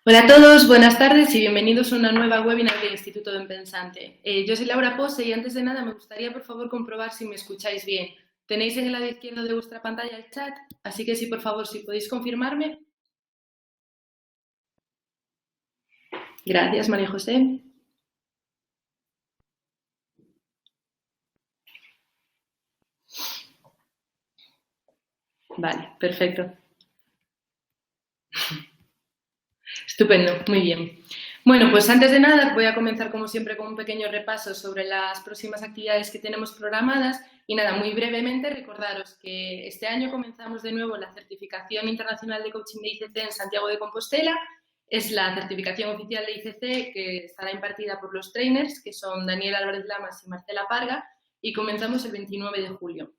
Hola a todos, buenas tardes y bienvenidos a una nueva webinar del Instituto de Pensante. Yo soy Laura Pose y antes de nada me gustaría por favor comprobar si me escucháis bien. Tenéis en el lado izquierdo de vuestra pantalla el chat, así que sí, por favor, si podéis confirmarme. Gracias, María José. Vale, perfecto. Estupendo, muy bien. Bueno, pues antes de nada voy a comenzar como siempre con un pequeño repaso sobre las próximas actividades que tenemos programadas y nada, muy brevemente recordaros que este año comenzamos de nuevo la certificación internacional de coaching de ICC en Santiago de Compostela. Es la certificación oficial de ICC que estará impartida por los trainers, que son Daniel Álvarez Lamas y Marcela Parga, y comenzamos el 29 de julio.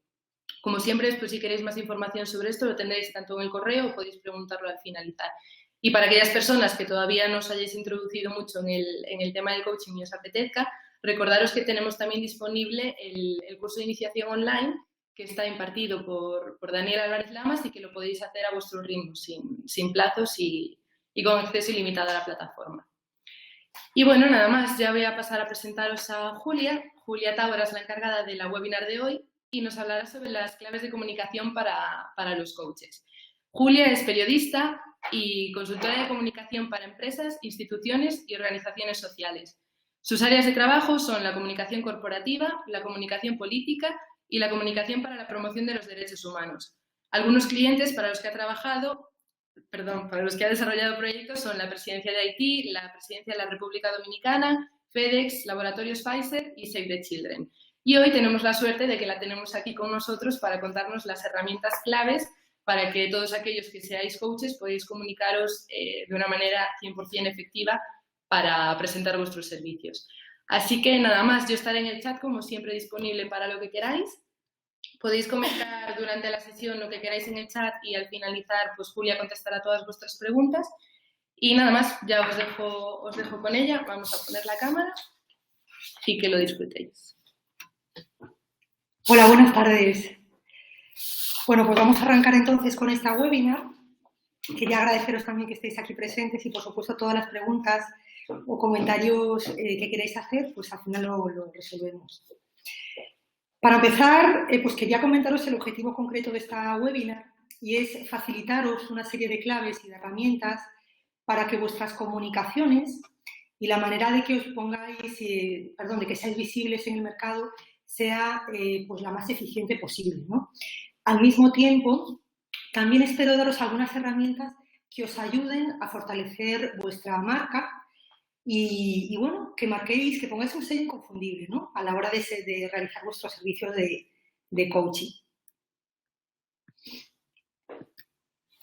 Como siempre, después si queréis más información sobre esto, lo tendréis tanto en el correo o podéis preguntarlo al finalizar. Y para aquellas personas que todavía no os hayáis introducido mucho en el tema del coaching y os apetezca, recordaros que tenemos también disponible el curso de iniciación online que está impartido por Daniel Álvarez Lamas y que lo podéis hacer a vuestro ritmo, sin plazos y con acceso ilimitado a la plataforma. Y bueno, nada más, ya voy a pasar a presentaros a Julia. Julia Tábora es la encargada de la webinar de hoy y nos hablará sobre las claves de comunicación para los coaches. Julia es periodista y consultora de comunicación para empresas, instituciones y organizaciones sociales. Sus áreas de trabajo son la comunicación corporativa, la comunicación política y la comunicación para la promoción de los derechos humanos. Algunos clientes para los que ha desarrollado proyectos son la Presidencia de Haití, la Presidencia de la República Dominicana, FedEx, Laboratorios Pfizer y Save the Children. Y hoy tenemos la suerte de que la tenemos aquí con nosotros para contarnos las herramientas claves para que todos aquellos que seáis coaches podáis comunicaros de una manera 100% efectiva para presentar vuestros servicios. Así que nada más, yo estaré en el chat como siempre disponible para lo que queráis. Podéis comentar durante la sesión lo que queráis en el chat y al finalizar, pues Julia contestará todas vuestras preguntas. Y nada más, ya os dejo con ella. Vamos a poner la cámara y que lo disfrutéis. Hola, buenas tardes. Bueno, pues vamos a arrancar entonces con esta webinar. Quería agradeceros también que estéis aquí presentes y, por supuesto, todas las preguntas o comentarios que queráis hacer, pues al final lo resolvemos. Para empezar, pues quería comentaros el objetivo concreto de esta webinar y es facilitaros una serie de claves y de herramientas para que vuestras comunicaciones y la manera de que os pongáis, de que seáis visibles en el mercado sea pues la más eficiente posible, ¿no? Al mismo tiempo, también espero daros algunas herramientas que os ayuden a fortalecer vuestra marca y bueno, que marquéis, que pongáis un sello inconfundible, ¿no? A la hora de realizar vuestros servicios de coaching.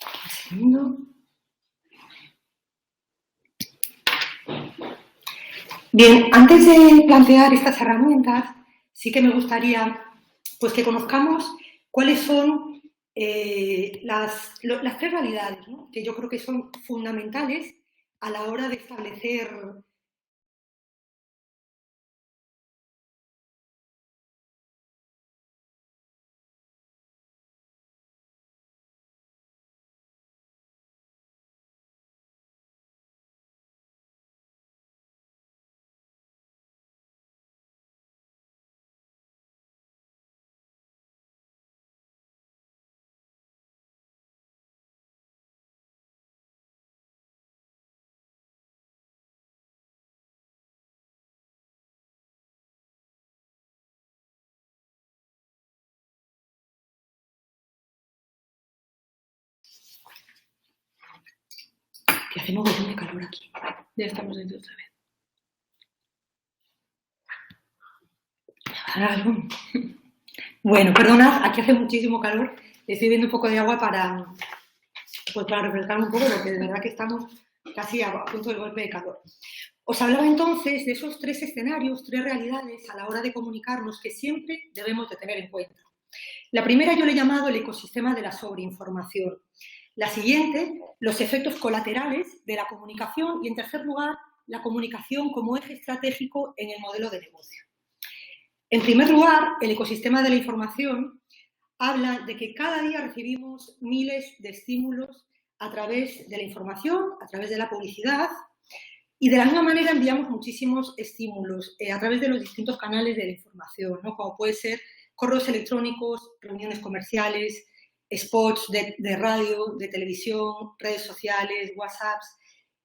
Un segundo. Bien, antes de plantear estas herramientas, sí que me gustaría pues que conozcamos cuáles son las tres realidades, ¿no? Que yo creo que son fundamentales a la hora de establecer que hace mogollón de calor aquí. Ya estamos dentro otra vez. Bueno, perdonad, aquí hace muchísimo calor. Estoy bebiendo un poco de agua para refrescarme un poco, porque de verdad que estamos casi a punto del golpe de calor. Os hablaba entonces de esos tres escenarios, tres realidades a la hora de comunicarnos que siempre debemos de tener en cuenta. La primera yo le he llamado el ecosistema de la sobreinformación. La siguiente, los efectos colaterales de la comunicación y, en tercer lugar, la comunicación como eje estratégico en el modelo de negocio. En primer lugar, el ecosistema de la información habla de que cada día recibimos miles de estímulos a través de la información, a través de la publicidad, y de la misma manera enviamos muchísimos estímulos a través de los distintos canales de la información, ¿no? Como puede ser correos electrónicos, reuniones comerciales, spots de radio, de televisión, redes sociales, WhatsApps.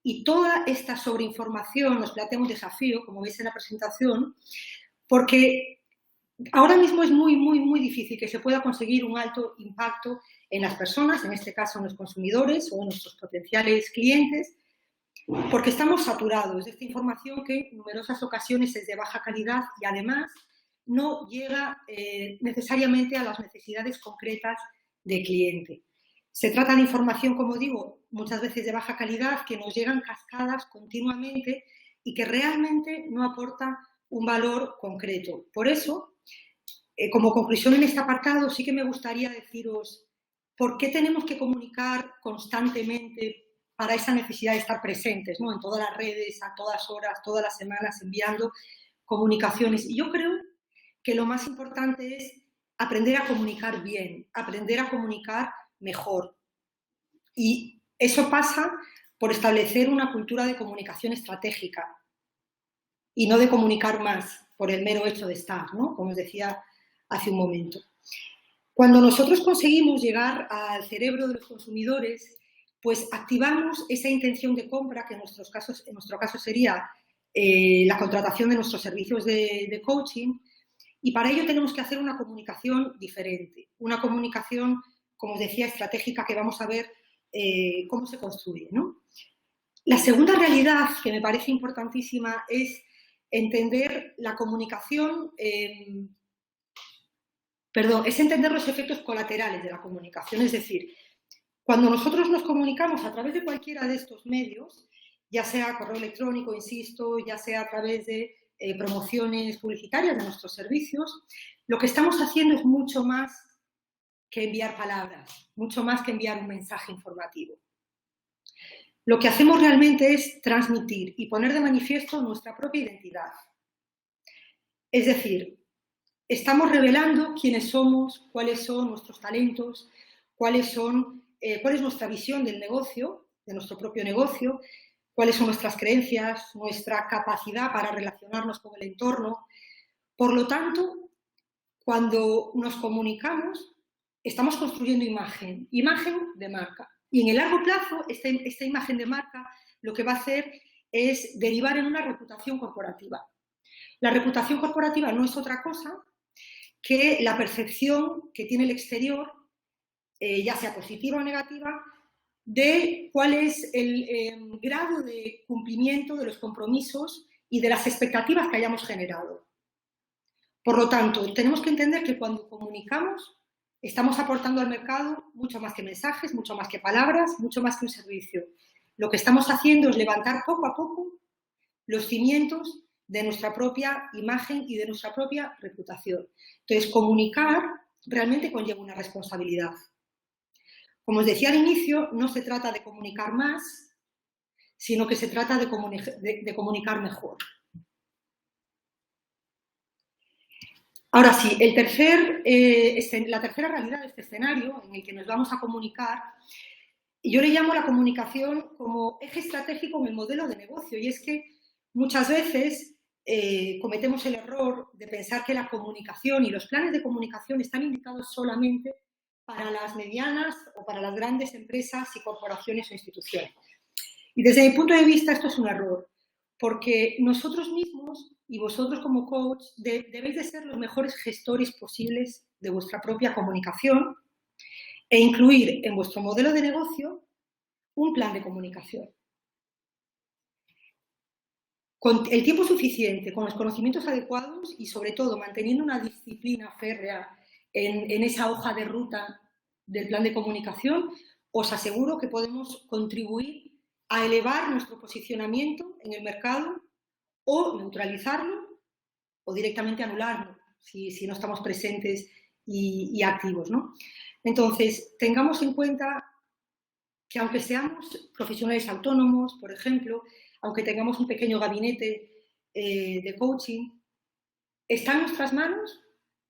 Y toda esta sobreinformación nos plantea un desafío, como veis en la presentación, porque ahora mismo es muy difícil que se pueda conseguir un alto impacto en las personas, en este caso en los consumidores o en nuestros potenciales clientes, porque estamos saturados de esta información que en numerosas ocasiones es de baja calidad y además no llega necesariamente a las necesidades concretas del cliente. Se trata de información, como digo, muchas veces de baja calidad, que nos llegan cascadas continuamente y que realmente no aporta un valor concreto. Por eso, como conclusión en este apartado, sí que me gustaría deciros por qué tenemos que comunicar constantemente para esa necesidad de estar presentes, ¿no? En todas las redes, a todas horas, todas las semanas, enviando comunicaciones. Y yo creo que lo más importante es aprender a comunicar bien, aprender a comunicar mejor. Y eso pasa por establecer una cultura de comunicación estratégica y no de comunicar más por el mero hecho de estar, ¿no? Como os decía hace un momento. Cuando nosotros conseguimos llegar al cerebro de los consumidores, pues activamos esa intención de compra que en nuestro caso sería la contratación de nuestros servicios de coaching, y para ello tenemos que hacer una comunicación diferente, una comunicación, como os decía, estratégica, que vamos a ver cómo se construye, ¿no? La segunda realidad que me parece importantísima es entender la comunicación, es entender los efectos colaterales de la comunicación, es decir, cuando nosotros nos comunicamos a través de cualquiera de estos medios, ya sea correo electrónico, insisto, ya sea a través de promociones publicitarias de nuestros servicios, lo que estamos haciendo es mucho más que enviar palabras, mucho más que enviar un mensaje informativo. Lo que hacemos realmente es transmitir y poner de manifiesto nuestra propia identidad. Es decir, estamos revelando quiénes somos, cuáles son nuestros talentos, cuál es nuestra visión del negocio, de nuestro propio negocio, cuáles son nuestras creencias, nuestra capacidad para relacionarnos con el entorno. Por lo tanto, cuando nos comunicamos, estamos construyendo imagen de marca. Y en el largo plazo, esta imagen de marca lo que va a hacer es derivar en una reputación corporativa. La reputación corporativa no es otra cosa que la percepción que tiene el exterior, ya sea positiva o negativa, de cuál es el grado de cumplimiento de los compromisos y de las expectativas que hayamos generado. Por lo tanto, tenemos que entender que cuando comunicamos estamos aportando al mercado mucho más que mensajes, mucho más que palabras, mucho más que un servicio. Lo que estamos haciendo es levantar poco a poco los cimientos de nuestra propia imagen y de nuestra propia reputación. Entonces, comunicar realmente conlleva una responsabilidad. Como os decía al inicio, no se trata de comunicar más, sino que se trata de comunicar mejor. Ahora sí, la tercera realidad de este escenario en el que nos vamos a comunicar, yo le llamo la comunicación como eje estratégico en el modelo de negocio, y es que muchas veces cometemos el error de pensar que la comunicación y los planes de comunicación están indicados solamente para las medianas o para las grandes empresas y corporaciones o instituciones. Y desde mi punto de vista esto es un error, porque nosotros mismos y vosotros como coach debéis de ser los mejores gestores posibles de vuestra propia comunicación e incluir en vuestro modelo de negocio un plan de comunicación. Con el tiempo suficiente, con los conocimientos adecuados y sobre todo manteniendo una disciplina férrea en esa hoja de ruta del plan de comunicación, os aseguro que podemos contribuir a elevar nuestro posicionamiento en el mercado o neutralizarlo o directamente anularlo si no estamos presentes y activos, ¿no? Entonces, tengamos en cuenta que aunque seamos profesionales autónomos, por ejemplo, aunque tengamos un pequeño gabinete de coaching, está en nuestras manos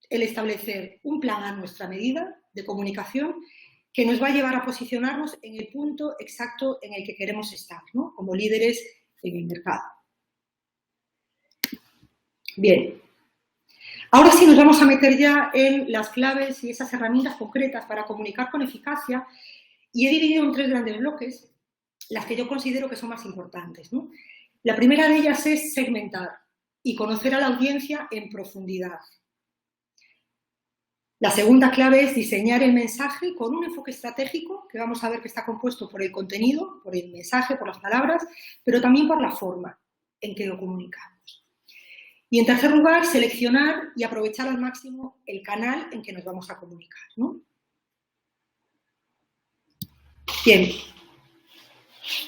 el establecer un plan a nuestra medida de comunicación que nos va a llevar a posicionarnos en el punto exacto en el que queremos estar, ¿no? Como líderes en el mercado. Bien. Ahora sí nos vamos a meter ya en las claves y esas herramientas concretas para comunicar con eficacia, y he dividido en 3 grandes bloques las que yo considero que son más importantes, ¿no? La primera de ellas es segmentar y conocer a la audiencia en profundidad. La segunda clave es diseñar el mensaje con un enfoque estratégico, que vamos a ver que está compuesto por el contenido, por el mensaje, por las palabras, pero también por la forma en que lo comunicamos. Y en tercer lugar, seleccionar y aprovechar al máximo el canal en que nos vamos a comunicar, ¿no? Bien.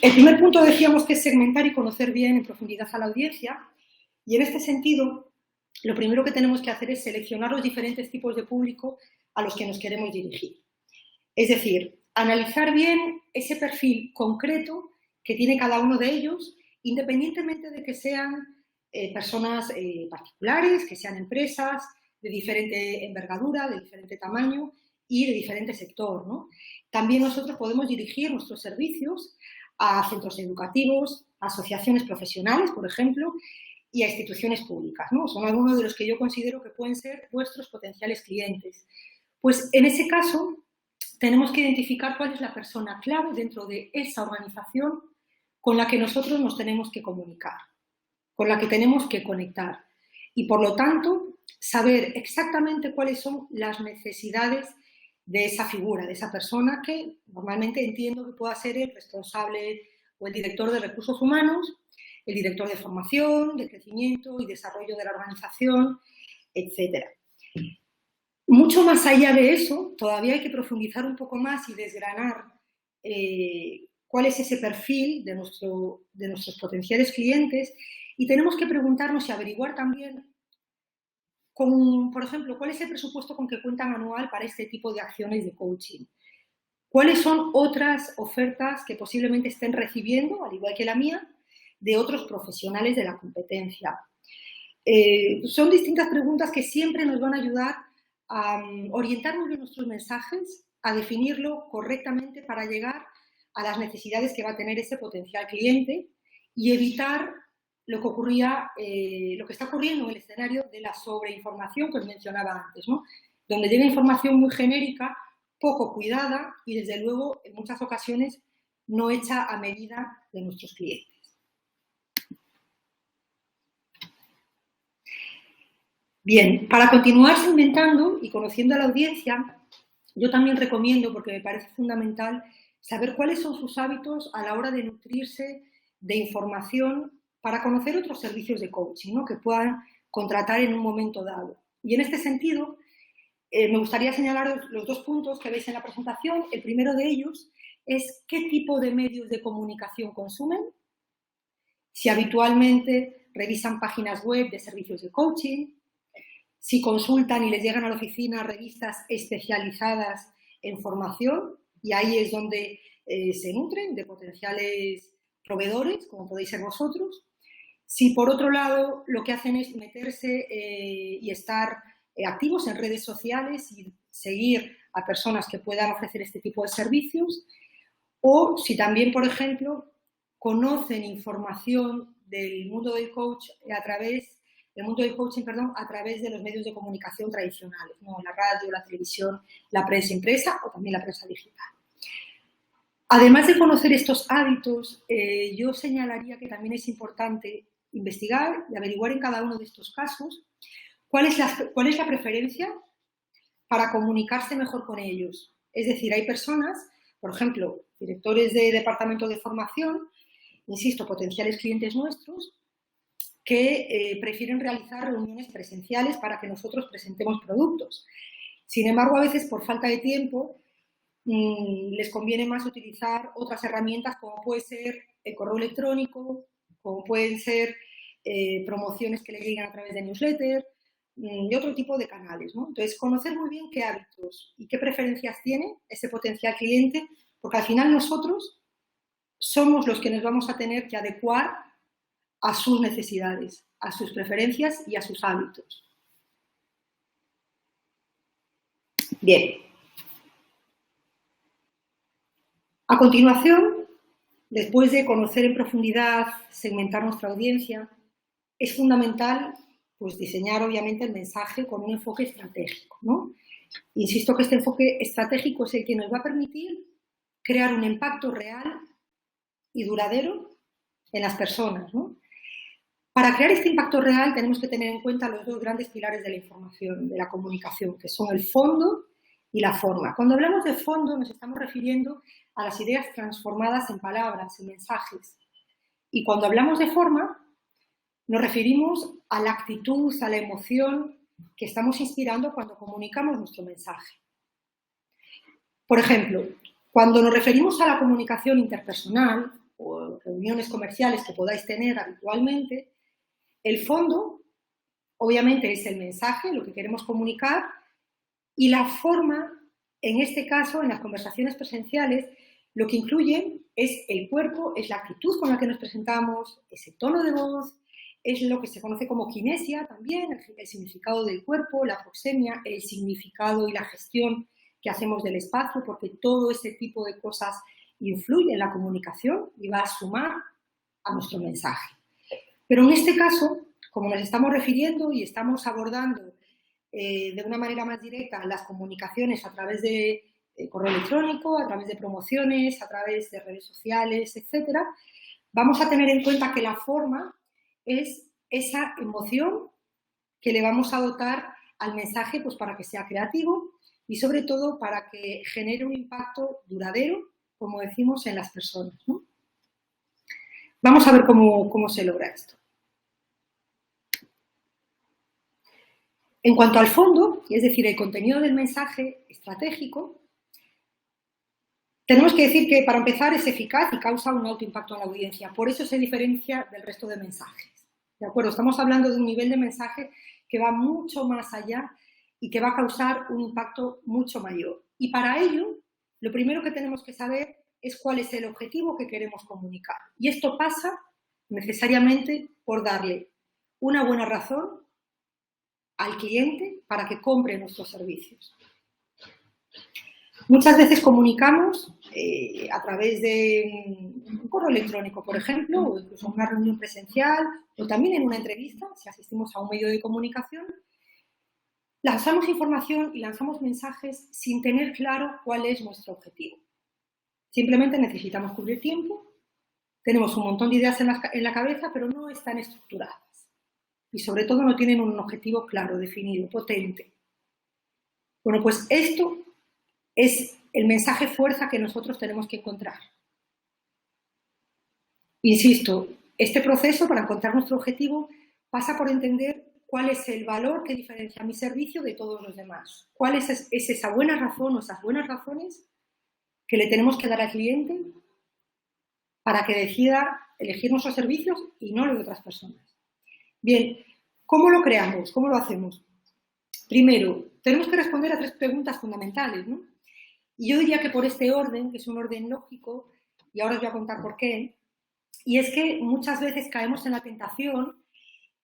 El primer punto decíamos que es segmentar y conocer bien en profundidad a la audiencia, y en este sentido lo primero que tenemos que hacer es seleccionar los diferentes tipos de público a los que nos queremos dirigir. Es decir, analizar bien ese perfil concreto que tiene cada uno de ellos, independientemente de que sean personas particulares, que sean empresas de diferente envergadura, de diferente tamaño y de diferente sector, ¿no? También nosotros podemos dirigir nuestros servicios a centros educativos, a asociaciones profesionales, por ejemplo, y a instituciones públicas, ¿no? Son algunos de los que yo considero que pueden ser vuestros potenciales clientes. Pues en ese caso tenemos que identificar cuál es la persona clave dentro de esa organización con la que nosotros nos tenemos que comunicar, con la que tenemos que conectar. Y por lo tanto, saber exactamente cuáles son las necesidades de esa figura, de esa persona que normalmente entiendo que pueda ser el responsable o el director de recursos humanos, el director de formación, de crecimiento y desarrollo de la organización, etc. Mucho más allá de eso, todavía hay que profundizar un poco más y desgranar cuál es ese perfil de nuestros potenciales clientes, y tenemos que preguntarnos y averiguar también, por ejemplo, cuál es el presupuesto con que cuentan anual para este tipo de acciones de coaching. ¿Cuáles son otras ofertas que posiblemente estén recibiendo, al igual que la mía, de otros profesionales de la competencia? Son distintas preguntas que siempre nos van a ayudar a orientarnos en nuestros mensajes, a definirlo correctamente para llegar a las necesidades que va a tener ese potencial cliente y evitar lo que está ocurriendo en el escenario de la sobreinformación que os mencionaba antes, ¿no? Donde llega información muy genérica, poco cuidada y, desde luego, en muchas ocasiones no hecha a medida de nuestros clientes. Bien, para continuar segmentando y conociendo a la audiencia, yo también recomiendo, porque me parece fundamental, saber cuáles son sus hábitos a la hora de nutrirse de información para conocer otros servicios de coaching, ¿no?, que puedan contratar en un momento dado. Y en este sentido, me gustaría señalar los 2 puntos que veis en la presentación. El primero de ellos es qué tipo de medios de comunicación consumen, si habitualmente revisan páginas web de servicios de coaching, si consultan y les llegan a la oficina revistas especializadas en formación, y ahí es donde se nutren de potenciales proveedores, como podéis ser vosotros. Si, por otro lado, lo que hacen es meterse y estar activos en redes sociales y seguir a personas que puedan ofrecer este tipo de servicios, o si también, por ejemplo, conocen información del mundo del coaching a través de los medios de comunicación tradicionales, ¿no?, la radio, la televisión, la prensa impresa o también la prensa digital. Además de conocer estos hábitos, yo señalaría que también es importante investigar y averiguar en cada uno de estos casos cuál es la preferencia para comunicarse mejor con ellos. Es decir, hay personas, por ejemplo, directores de departamento de formación, insisto, potenciales clientes nuestros, que prefieren realizar reuniones presenciales para que nosotros presentemos productos. Sin embargo, a veces, por falta de tiempo, les conviene más utilizar otras herramientas, como puede ser el correo electrónico, como pueden ser promociones que le llegan a través de newsletter y otro tipo de canales, ¿no? Entonces, conocer muy bien qué hábitos y qué preferencias tiene ese potencial cliente, porque al final nosotros somos los que nos vamos a tener que adecuar a sus necesidades, a sus preferencias y a sus hábitos. Bien. A continuación, después de conocer en profundidad, segmentar nuestra audiencia, es fundamental pues, diseñar obviamente el mensaje con un enfoque estratégico, ¿no? Insisto que este enfoque estratégico es el que nos va a permitir crear un impacto real y duradero en las personas, ¿no? Para crear este impacto real tenemos que tener en cuenta los dos grandes pilares de la información, de la comunicación, que son el fondo y la forma. Cuando hablamos de fondo nos estamos refiriendo a las ideas transformadas en palabras, en mensajes. Y cuando hablamos de forma nos referimos a la actitud, a la emoción que estamos inspirando cuando comunicamos nuestro mensaje. Por ejemplo, cuando nos referimos a la comunicación interpersonal o reuniones comerciales que podáis tener habitualmente, el fondo, obviamente, es el mensaje, lo que queremos comunicar, y la forma, en este caso, en las conversaciones presenciales, lo que incluye es el cuerpo, es la actitud con la que nos presentamos, es el tono de voz, es lo que se conoce como kinesia también, el significado del cuerpo, la proxemia, el significado y la gestión que hacemos del espacio, porque todo ese tipo de cosas influye en la comunicación y va a sumar a nuestro mensaje. Pero en este caso, como nos estamos refiriendo y estamos abordando de una manera más directa las comunicaciones a través de correo electrónico, a través de promociones, a través de redes sociales, etcétera, vamos a tener en cuenta que la forma es esa emoción que le vamos a dotar al mensaje pues, para que sea creativo y sobre todo para que genere un impacto duradero, como decimos, en las personas, ¿no? Vamos a ver cómo se logra esto. En cuanto al fondo, es decir, el contenido del mensaje estratégico, tenemos que decir que para empezar es eficaz y causa un alto impacto en la audiencia. Por eso se diferencia del resto de mensajes. ¿De acuerdo? Estamos hablando de un nivel de mensaje que va mucho más allá y que va a causar un impacto mucho mayor. Y para ello, lo primero que tenemos que saber es cuál es el objetivo que queremos comunicar. Y esto pasa necesariamente por darle una buena razón al cliente para que compre nuestros servicios. Muchas veces comunicamos a través de un correo electrónico, por ejemplo, o incluso en una reunión presencial, o también en una entrevista, si asistimos a un medio de comunicación, lanzamos información y lanzamos mensajes sin tener claro cuál es nuestro objetivo. Simplemente necesitamos cubrir tiempo, tenemos un montón de ideas en la cabeza, pero no están estructuradas. Y sobre todo no tienen un objetivo claro, definido, potente. Bueno, pues esto es el mensaje fuerza que nosotros tenemos que encontrar. Insisto, este proceso para encontrar nuestro objetivo pasa por entender cuál es el valor que diferencia mi servicio de todos los demás. ¿Cuál es esa buena razón o esas buenas razones que le tenemos que dar al cliente para que decida elegir nuestros servicios y no los de otras personas? Bien, ¿cómo lo creamos? ¿Cómo lo hacemos? Primero, tenemos que responder a 3 preguntas fundamentales, ¿no? Y yo diría que por este orden, que es un orden lógico, y ahora os voy a contar por qué, y es que muchas veces caemos en la tentación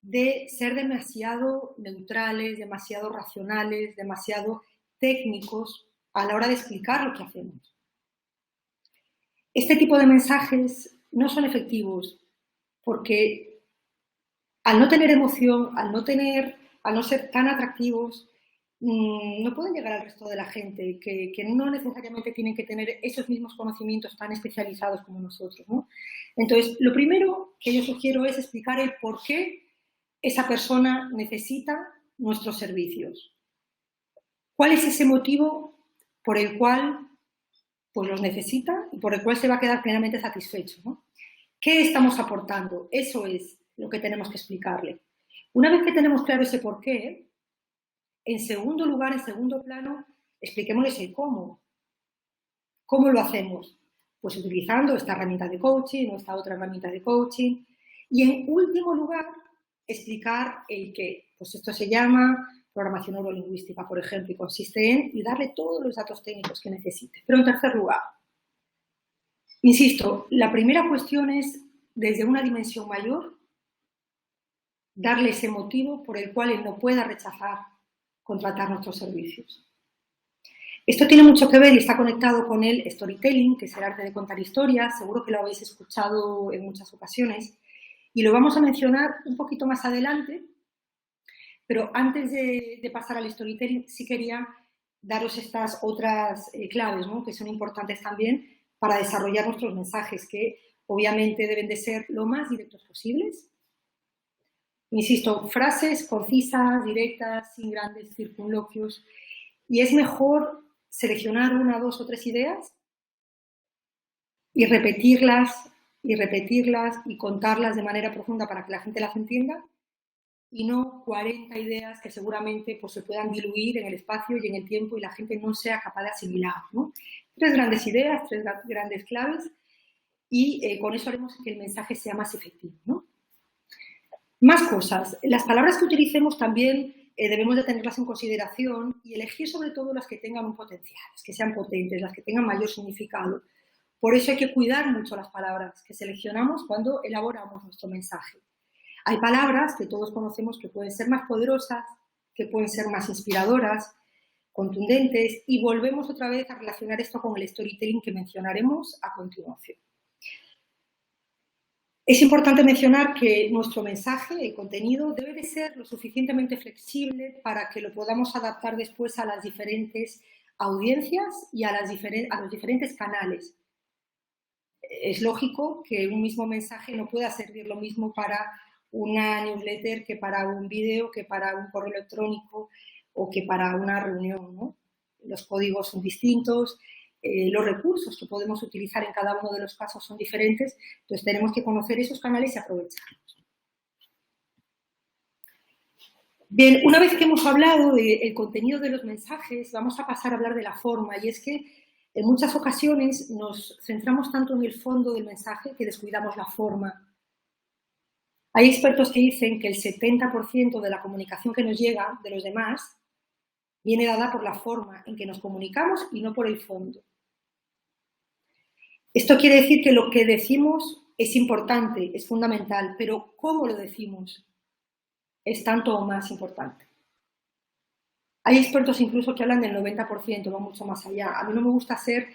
de ser demasiado neutrales, demasiado racionales, demasiado técnicos a la hora de explicar lo que hacemos. Este tipo de mensajes no son efectivos porque al no tener emoción, al no ser tan atractivos, no pueden llegar al resto de la gente, que no necesariamente tienen que tener esos mismos conocimientos tan especializados como nosotros, ¿no? Entonces, lo primero que yo sugiero es explicar el por qué esa persona necesita nuestros servicios. ¿Cuál es ese motivo por el cual pues, los necesita y por el cual se va a quedar plenamente satisfecho, ¿no? ¿Qué estamos aportando? Eso es lo que tenemos que explicarle. Una vez que tenemos claro ese por qué, en segundo lugar, en segundo plano, expliquémosles el cómo. ¿Cómo lo hacemos? Pues utilizando esta herramienta de coaching o esta otra herramienta de coaching. Y en último lugar, explicar el qué. Pues esto se llama programación neurolingüística, por ejemplo, y consiste en y darle todos los datos técnicos que necesite. Pero en tercer lugar, insisto, la primera cuestión es, desde una dimensión mayor, darle ese motivo por el cual él no pueda rechazar contratar nuestros servicios. Esto tiene mucho que ver y está conectado con el storytelling, que es el arte de contar historias. Seguro que lo habéis escuchado en muchas ocasiones. Y lo vamos a mencionar un poquito más adelante, pero antes de pasar al storytelling sí quería daros estas otras claves, ¿no?, que son importantes también para desarrollar nuestros mensajes, que obviamente deben de ser lo más directos posibles. Insisto, frases concisas, directas, sin grandes circunloquios. Y es mejor seleccionar una, dos o tres ideas y repetirlas y contarlas de manera profunda para que la gente las entienda, y no 40 ideas que seguramente pues, se puedan diluir en el espacio y en el tiempo y la gente no sea capaz de asimilar, ¿no? 3 grandes ideas, 3 grandes claves, y con eso haremos que el mensaje sea más efectivo, ¿no? Más cosas. Las palabras que utilicemos también debemos de tenerlas en consideración y elegir sobre todo las que tengan un potencial, las que sean potentes, las que tengan mayor significado. Por eso hay que cuidar mucho las palabras que seleccionamos cuando elaboramos nuestro mensaje. Hay palabras que todos conocemos que pueden ser más poderosas, que pueden ser más inspiradoras, contundentes, y volvemos otra vez a relacionar esto con el storytelling que mencionaremos a continuación. Es importante mencionar que nuestro mensaje, el contenido, debe de ser lo suficientemente flexible para que lo podamos adaptar después a las diferentes audiencias y a los diferentes canales. Es lógico que un mismo mensaje no pueda servir lo mismo para una newsletter que para un vídeo, que para un correo electrónico o que para una reunión, ¿no? Los códigos son distintos, los recursos que podemos utilizar en cada uno de los casos son diferentes, entonces tenemos que conocer esos canales y aprovecharlos. Bien, una vez que hemos hablado del contenido de los mensajes, vamos a pasar a hablar de la forma, y es que en muchas ocasiones nos centramos tanto en el fondo del mensaje que descuidamos la forma. Hay expertos que dicen que el 70% de la comunicación que nos llega de los demás viene dada por la forma en que nos comunicamos y no por el fondo. Esto quiere decir que lo que decimos es importante, es fundamental, pero cómo lo decimos es tanto o más importante. Hay expertos incluso que hablan del 90%, va mucho más allá. A mí no me gusta ser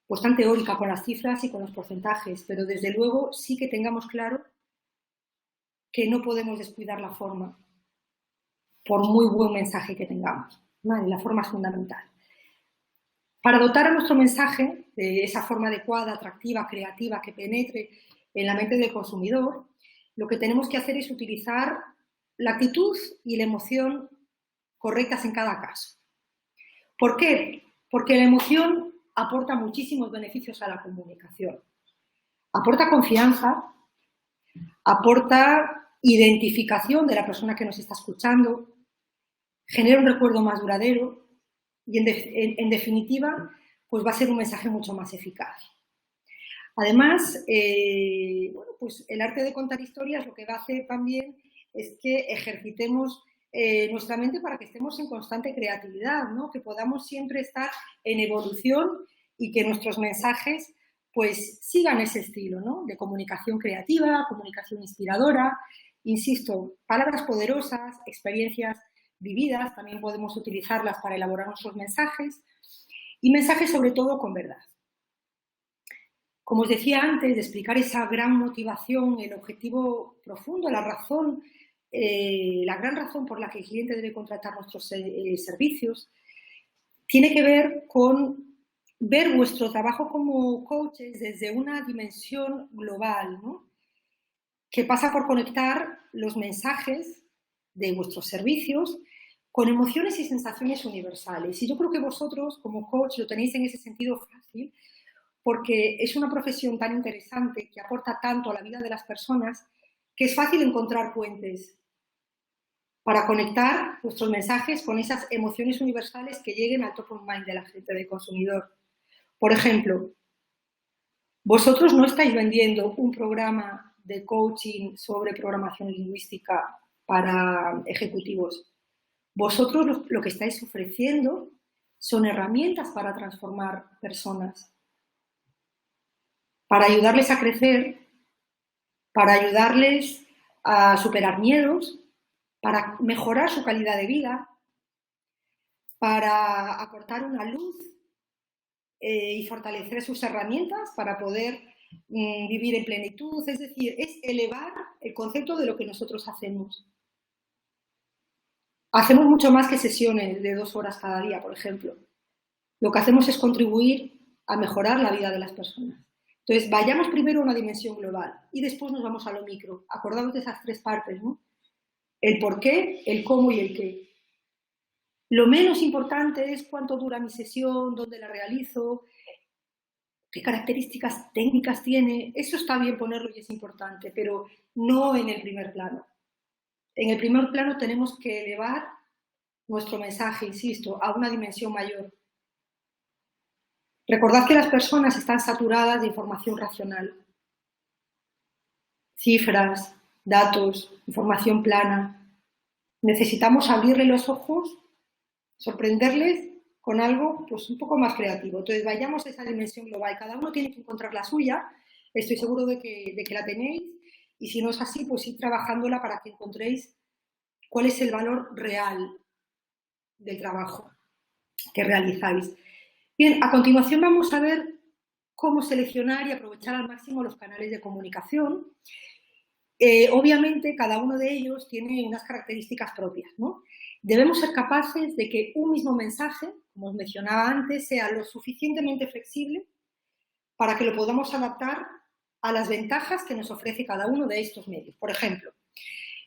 pues tan teórica con las cifras y con los porcentajes, pero desde luego sí que tengamos claro que no podemos descuidar la forma por muy buen mensaje que tengamos. ¿Vale? La forma es fundamental. Para dotar a nuestro mensaje de esa forma adecuada, atractiva, creativa, que penetre en la mente del consumidor, lo que tenemos que hacer es utilizar la actitud y la emoción correctas en cada caso. ¿Por qué? Porque la emoción aporta muchísimos beneficios a la comunicación. Aporta confianza, aporta identificación de la persona que nos está escuchando, genera un recuerdo más duradero y, en definitiva, pues va a ser un mensaje mucho más eficaz. Además, bueno, pues el arte de contar historias lo que va a hacer también es que ejercitemos nuestra mente para que estemos en constante creatividad, ¿no? Que podamos siempre estar en evolución y que nuestros mensajes pues sigan ese estilo, ¿no? De comunicación creativa, comunicación inspiradora, insisto, palabras poderosas, experiencias vividas, también podemos utilizarlas para elaborar nuestros mensajes, y mensajes sobre todo con verdad. Como os decía antes, de explicar esa gran motivación, el objetivo profundo, la razón, la gran razón por la que el cliente debe contratar nuestros servicios, tiene que ver con ver vuestro trabajo como coaches desde una dimensión global, ¿no? Que pasa por conectar los mensajes de vuestros servicios con emociones y sensaciones universales. Y yo creo que vosotros, como coach, lo tenéis en ese sentido fácil, porque es una profesión tan interesante que aporta tanto a la vida de las personas que es fácil encontrar puentes para conectar vuestros mensajes con esas emociones universales que lleguen al top of mind de la gente, del consumidor. Por ejemplo, vosotros no estáis vendiendo un programa de coaching sobre programación lingüística para ejecutivos. Vosotros lo que estáis ofreciendo son herramientas para transformar personas, para ayudarles a crecer, para ayudarles a superar miedos, para mejorar su calidad de vida, para aportar una luz y fortalecer sus herramientas para poder vivir en plenitud. Es decir, es elevar el concepto de lo que nosotros hacemos. Hacemos mucho más que sesiones de 2 horas cada día, por ejemplo. Lo que hacemos es contribuir a mejorar la vida de las personas. Entonces, vayamos primero a una dimensión global y después nos vamos a lo micro. Acordaos de esas 3 partes, ¿no? El por qué, el cómo y el qué. Lo menos importante es cuánto dura mi sesión, dónde la realizo, qué características técnicas tiene. Eso está bien ponerlo y es importante, pero no en el primer plano. En el primer plano tenemos que elevar nuestro mensaje, insisto, a una dimensión mayor. Recordad que las personas están saturadas de información racional. Cifras, datos, información plana. Necesitamos abrirle los ojos, sorprenderles con algo pues, un poco más creativo. Entonces, vayamos a esa dimensión global. Cada uno tiene que encontrar la suya. Estoy seguro de que la tenéis. Y si no es así, pues ir trabajándola para que encontréis cuál es el valor real del trabajo que realizáis. Bien, a continuación vamos a ver cómo seleccionar y aprovechar al máximo los canales de comunicación. Obviamente, cada uno de ellos tiene unas características propias, ¿no? Debemos ser capaces de que un mismo mensaje, como os mencionaba antes, sea lo suficientemente flexible para que lo podamos adaptar a las ventajas que nos ofrece cada uno de estos medios. Por ejemplo,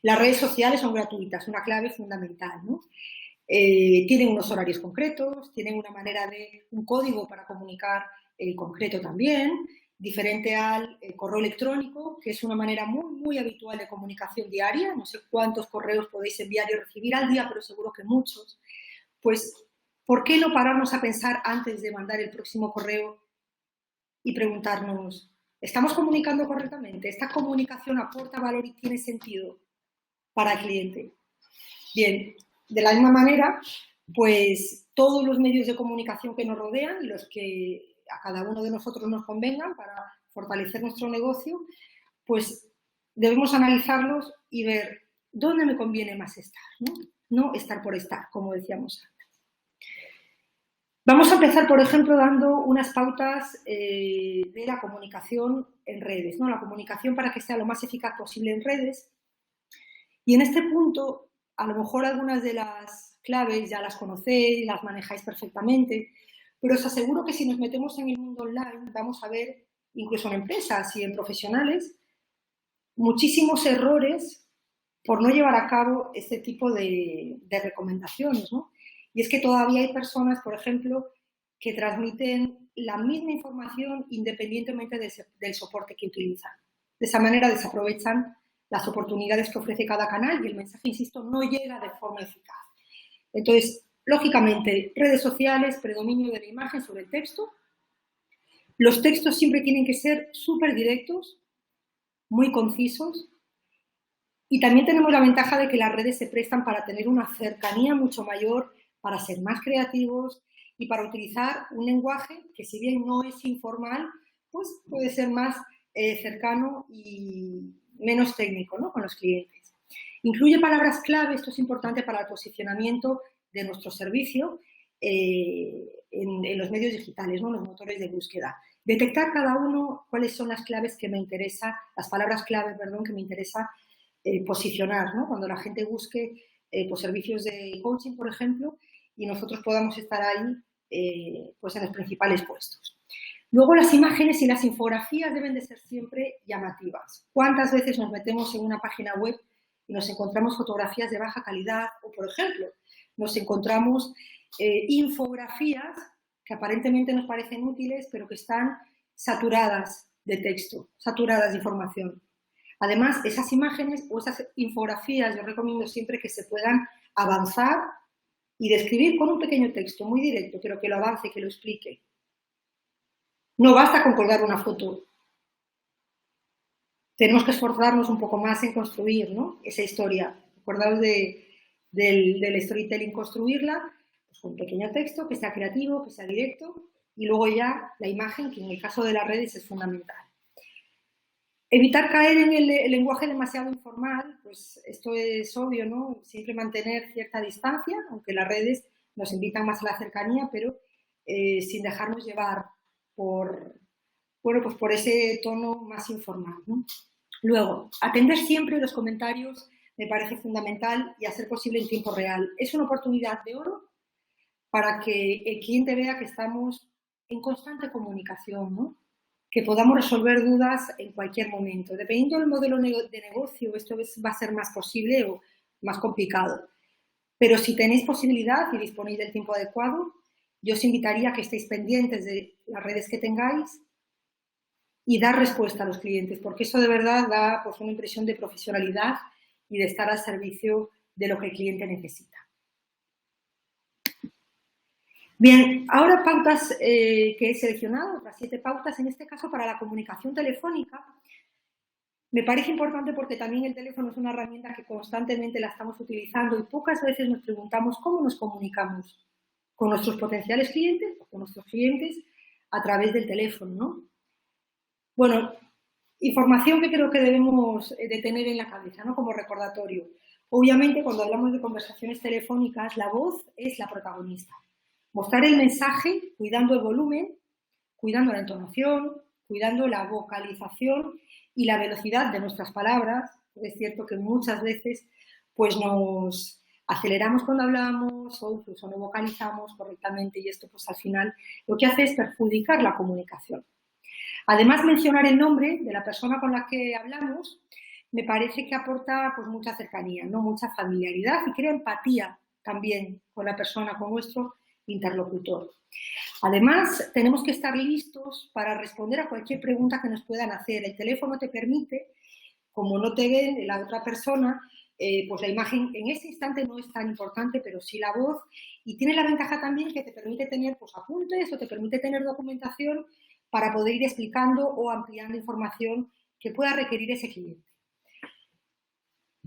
las redes sociales son gratuitas, una clave fundamental, ¿no? Tienen unos horarios concretos, tienen una manera un código para comunicar concreto también, diferente al correo electrónico, que es una manera muy habitual de comunicación diaria. No sé cuántos correos podéis enviar y recibir al día, pero seguro que muchos. Pues, ¿por qué no pararnos a pensar antes de mandar el próximo correo y preguntarnos, ¿estamos comunicando correctamente? ¿Esta comunicación aporta valor y tiene sentido para el cliente? Bien, de la misma manera, pues todos los medios de comunicación que nos rodean, los que a cada uno de nosotros nos convengan para fortalecer nuestro negocio, pues debemos analizarlos y ver dónde me conviene más estar, ¿no? No estar por estar, como decíamos antes. Vamos a empezar, por ejemplo, dando unas pautas de la comunicación en redes, ¿no? La comunicación para que sea lo más eficaz posible en redes. Y en este punto, a lo mejor algunas de las claves ya las conocéis, las manejáis perfectamente, pero os aseguro que si nos metemos en el mundo online vamos a ver, incluso en empresas y en profesionales, muchísimos errores por no llevar a cabo este tipo de recomendaciones, ¿no? Y es que todavía hay personas, por ejemplo, que transmiten la misma información independientemente del soporte que utilizan. De esa manera desaprovechan las oportunidades que ofrece cada canal y el mensaje, insisto, no llega de forma eficaz. Entonces, lógicamente, redes sociales, predominio de la imagen sobre el texto. Los textos siempre tienen que ser súper directos, muy concisos. Y también tenemos la ventaja de que las redes se prestan para tener una cercanía mucho mayor, para ser más creativos y para utilizar un lenguaje que, si bien no es informal, pues puede ser más cercano y menos técnico, ¿no?, con los clientes. Incluye palabras clave, esto es importante para el posicionamiento de nuestro servicio en los medios digitales, ¿no?, los motores de búsqueda. Detectar cada uno cuáles son las claves que me interesa, las palabras clave, perdón, que me interesa posicionar, ¿no?, cuando la gente busque pues servicios de coaching, por ejemplo, y nosotros podamos estar ahí pues en los principales puestos. Luego, las imágenes y las infografías deben de ser siempre llamativas. ¿Cuántas veces nos metemos en una página web y nos encontramos fotografías de baja calidad? O, por ejemplo, nos encontramos infografías que aparentemente nos parecen útiles, pero que están saturadas de texto, saturadas de información. Además, esas imágenes o esas infografías, yo recomiendo siempre que se puedan avanzar y describir con un pequeño texto muy directo, pero que lo avance, que lo explique. No basta con colgar una foto. Tenemos que esforzarnos un poco más en construir, ¿no?, esa historia. Acordaos del storytelling, construirla pues con un pequeño texto, que sea creativo, que sea directo, y luego ya la imagen, que en el caso de las redes es fundamental. Evitar caer en el lenguaje demasiado informal, pues esto es obvio, ¿no? Siempre mantener cierta distancia, aunque las redes nos invitan más a la cercanía, pero sin dejarnos llevar por, bueno, pues por ese tono más informal, ¿no? Luego, atender siempre los comentarios me parece fundamental y hacer posible en tiempo real. Es una oportunidad de oro para que el cliente vea que estamos en constante comunicación, ¿no? Que podamos resolver dudas en cualquier momento. Dependiendo del modelo de negocio, esto va a ser más posible o más complicado. Pero si tenéis posibilidad y disponéis del tiempo adecuado, yo os invitaría a que estéis pendientes de las redes que tengáis y dar respuesta a los clientes, porque eso de verdad da pues, una impresión de profesionalidad y de estar al servicio de lo que el cliente necesita. Bien, ahora pautas que he seleccionado, otras 7 pautas, en este caso para la comunicación telefónica. Me parece importante porque también el teléfono es una herramienta que constantemente la estamos utilizando y pocas veces nos preguntamos cómo nos comunicamos con nuestros potenciales clientes o con nuestros clientes a través del teléfono, ¿no? Bueno, información que creo que debemos de tener en la cabeza, ¿no? Como recordatorio. Obviamente, cuando hablamos de conversaciones telefónicas, la voz es la protagonista. Mostrar el mensaje cuidando el volumen, cuidando la entonación, cuidando la vocalización y la velocidad de nuestras palabras. Es cierto que muchas veces pues nos aceleramos cuando hablamos o incluso no vocalizamos correctamente y esto pues al final lo que hace es perjudicar la comunicación. Además, mencionar el nombre de la persona con la que hablamos me parece que aporta pues mucha cercanía, ¿no? Mucha familiaridad y crea empatía también con la persona, con nuestro interlocutor. Además, tenemos que estar listos para responder a cualquier pregunta que nos puedan hacer. El teléfono te permite, como no te ven la otra persona, pues la imagen en ese instante no es tan importante, pero sí la voz. Y tiene la ventaja también que te permite tener pues, apuntes o te permite tener documentación para poder ir explicando o ampliando información que pueda requerir ese cliente.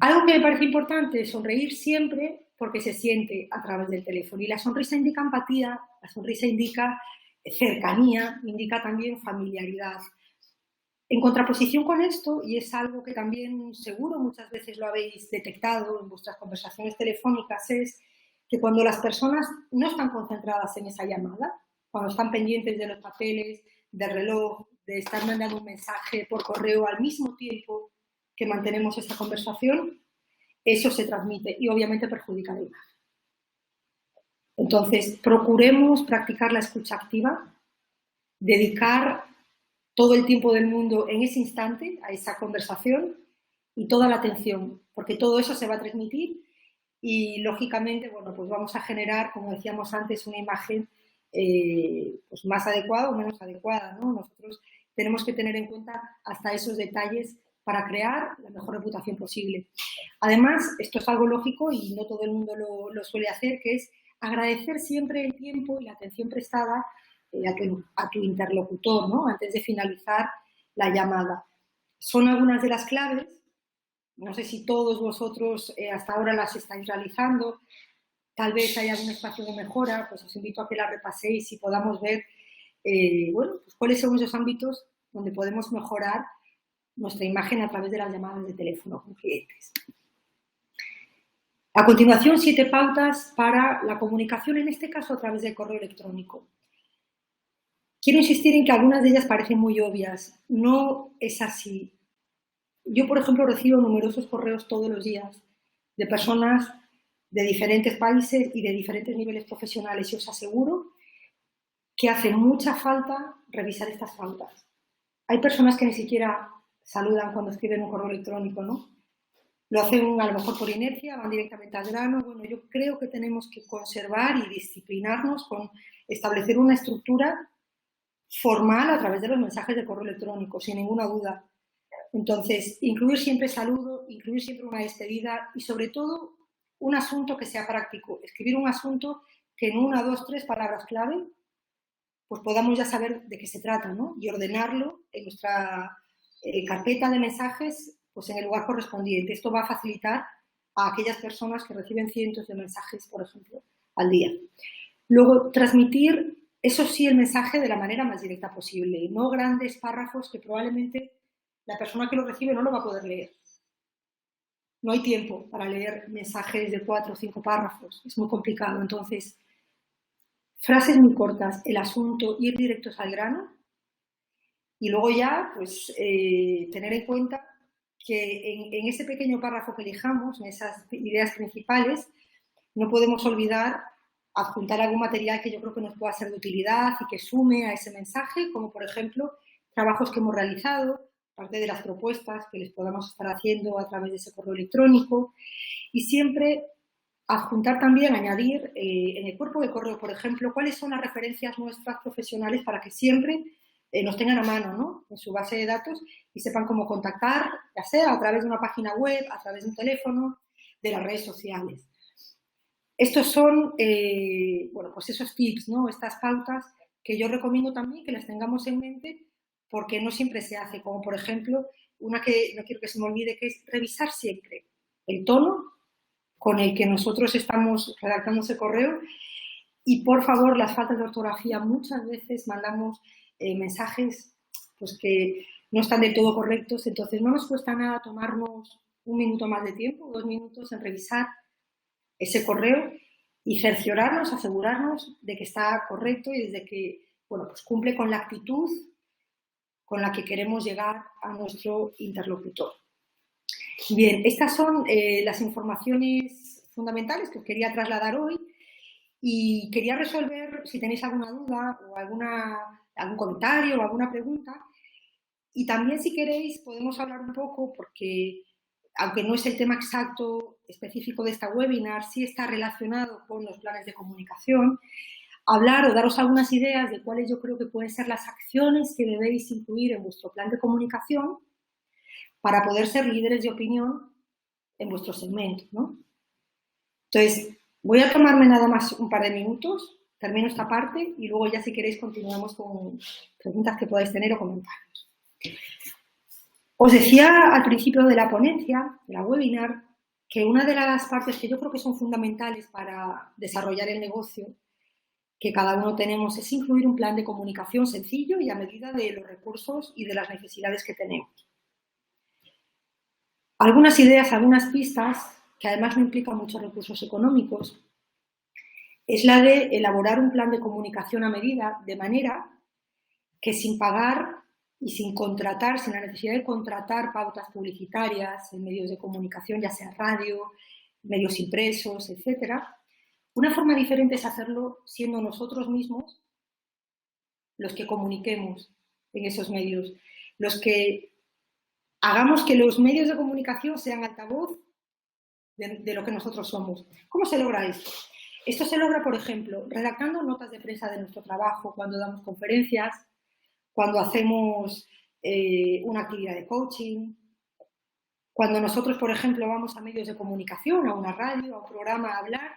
Algo que me parece importante es sonreír siempre porque se siente a través del teléfono. Y la sonrisa indica empatía, la sonrisa indica cercanía, indica también familiaridad. En contraposición con esto, y es algo que también seguro muchas veces lo habéis detectado en vuestras conversaciones telefónicas, es que cuando las personas no están concentradas en esa llamada, cuando están pendientes de los papeles, del reloj, de estar mandando un mensaje por correo al mismo tiempo que mantenemos esa conversación, eso se transmite y obviamente perjudica la imagen. Entonces, procuremos practicar la escucha activa, dedicar todo el tiempo del mundo en ese instante a esa conversación y toda la atención, porque todo eso se va a transmitir y, lógicamente, bueno, pues vamos a generar, como decíamos antes, una imagen pues más adecuada o menos adecuada, ¿no? Nosotros tenemos que tener en cuenta hasta esos detalles para crear la mejor reputación posible. Además, esto es algo lógico y no todo el mundo lo suele hacer, que es agradecer siempre el tiempo y la atención prestada a tu interlocutor, ¿no? Antes de finalizar la llamada. Son algunas de las claves, no sé si todos vosotros hasta ahora las estáis realizando, tal vez haya algún espacio de mejora, pues os invito a que la repaséis y podamos ver bueno, pues cuáles son esos ámbitos donde podemos mejorar nuestra imagen a través de las llamadas de teléfono con clientes. A continuación, 7 pautas para la comunicación, en este caso a través del correo electrónico. Quiero insistir en que algunas de ellas parecen muy obvias. No es así. Yo, por ejemplo, recibo numerosos correos todos los días de personas de diferentes países y de diferentes niveles profesionales y os aseguro que hace mucha falta revisar estas pautas. Hay personas que ni siquiera saludan cuando escriben un correo electrónico, ¿no? Lo hacen a lo mejor por inercia, van directamente al grano. Bueno, yo creo que tenemos que conservar y disciplinarnos con establecer una estructura formal a través de los mensajes de correo electrónico, sin ninguna duda. Entonces, incluir siempre saludo, incluir siempre una despedida y, sobre todo, un asunto que sea práctico. Escribir un asunto que en 1, 2, 3 palabras clave, pues podamos ya saber de qué se trata, ¿no? Y ordenarlo en nuestra carpeta de mensajes, pues en el lugar correspondiente. Esto va a facilitar a aquellas personas que reciben cientos de mensajes, por ejemplo, al día. Luego, transmitir, eso sí, el mensaje de la manera más directa posible, no grandes párrafos que probablemente la persona que lo recibe no lo va a poder leer. No hay tiempo para leer mensajes de 4 o 5 párrafos, es muy complicado. Entonces, frases muy cortas, el asunto, ir directos al grano y luego ya, pues, tener en cuenta que en ese pequeño párrafo que elijamos, en esas ideas principales, no podemos olvidar adjuntar algún material que yo creo que nos pueda ser de utilidad y que sume a ese mensaje, como por ejemplo trabajos que hemos realizado, parte de las propuestas que les podamos estar haciendo a través de ese correo electrónico, y siempre adjuntar también, añadir en el cuerpo del correo, por ejemplo, cuáles son las referencias nuestras profesionales para que siempre nos tengan a mano, ¿no?, en su base de datos y sepan cómo contactar, ya sea a través de una página web, a través de un teléfono, de las redes sociales. Estos son, bueno, pues esos tips, ¿no?, estas pautas que yo recomiendo también que las tengamos en mente porque no siempre se hace, como por ejemplo, una que no quiero que se me olvide, que es revisar siempre el tono con el que nosotros estamos redactando ese correo y, por favor, las faltas de ortografía. Muchas veces mandamos mensajes pues, que no están del todo correctos, entonces no nos cuesta nada tomarnos un minuto más de tiempo, 2 minutos en revisar ese correo y cerciorarnos, asegurarnos de que está correcto y de que, bueno, pues cumple con la actitud con la que queremos llegar a nuestro interlocutor. Bien, estas son las informaciones fundamentales que os quería trasladar hoy y quería resolver si tenéis alguna duda o algún comentario o alguna pregunta. Y también, si queréis, podemos hablar un poco, porque aunque no es el tema exacto específico de esta webinar, sí está relacionado con los planes de comunicación, hablar o daros algunas ideas de cuáles yo creo que pueden ser las acciones que debéis incluir en vuestro plan de comunicación para poder ser líderes de opinión en vuestro segmento, ¿no? Entonces, voy a tomarme nada más un par de minutos, termino esta parte y luego ya, si queréis, continuamos con preguntas que podáis tener o comentarios. Os decía al principio de la ponencia, de la webinar, que una de las partes que yo creo que son fundamentales para desarrollar el negocio que cada uno tenemos es incluir un plan de comunicación sencillo y a medida de los recursos y de las necesidades que tenemos. Algunas ideas, algunas pistas, que además no implican muchos recursos económicos, es la de elaborar un plan de comunicación a medida, de manera que sin pagar y sin contratar, sin la necesidad de contratar pautas publicitarias en medios de comunicación, ya sea radio, medios impresos, etcétera, una forma diferente es hacerlo siendo nosotros mismos los que comuniquemos en esos medios, los que hagamos que los medios de comunicación sean altavoz de lo que nosotros somos. ¿Cómo se logra esto? Esto se logra, por ejemplo, redactando notas de prensa de nuestro trabajo, cuando damos conferencias, cuando hacemos una actividad de coaching, cuando nosotros, por ejemplo, vamos a medios de comunicación, a una radio, a un programa a hablar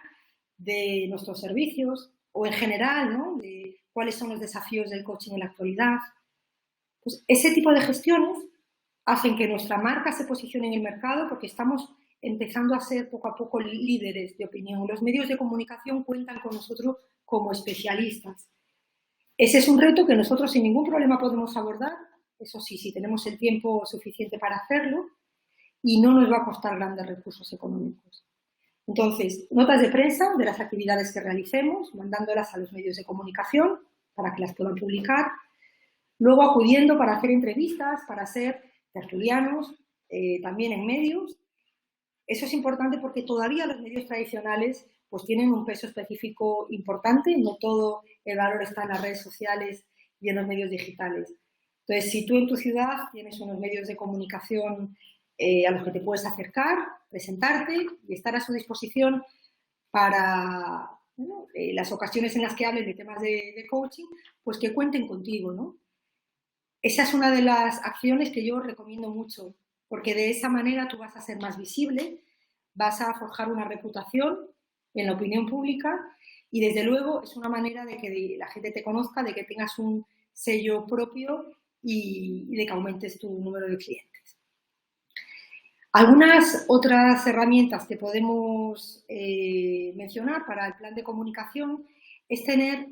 de nuestros servicios o en general, ¿no?, de cuáles son los desafíos del coaching en la actualidad. Pues ese tipo de gestiones hacen que nuestra marca se posicione en el mercado porque estamos empezando a ser poco a poco líderes de opinión. Los medios de comunicación cuentan con nosotros como especialistas. Ese es un reto que nosotros sin ningún problema podemos abordar, eso sí, si tenemos el tiempo suficiente para hacerlo, y no nos va a costar grandes recursos económicos. Entonces, notas de prensa de las actividades que realicemos, mandándolas a los medios de comunicación para que las puedan publicar, luego acudiendo para hacer entrevistas, para ser tertulianos, también en medios. Eso es importante porque todavía los medios tradicionales pues tienen un peso específico importante, no todo el valor está en las redes sociales y en los medios digitales. Entonces, si tú en tu ciudad tienes unos medios de comunicación a los que te puedes acercar, presentarte y estar a su disposición para, bueno, las ocasiones en las que hablen de temas de coaching, pues que cuenten contigo, ¿no? Esa es una de las acciones que yo recomiendo mucho, porque de esa manera tú vas a ser más visible, vas a forjar una reputación en la opinión pública y, desde luego, es una manera de que la gente te conozca, de que tengas un sello propio y de que aumentes tu número de clientes. Algunas otras herramientas que podemos mencionar para el plan de comunicación es tener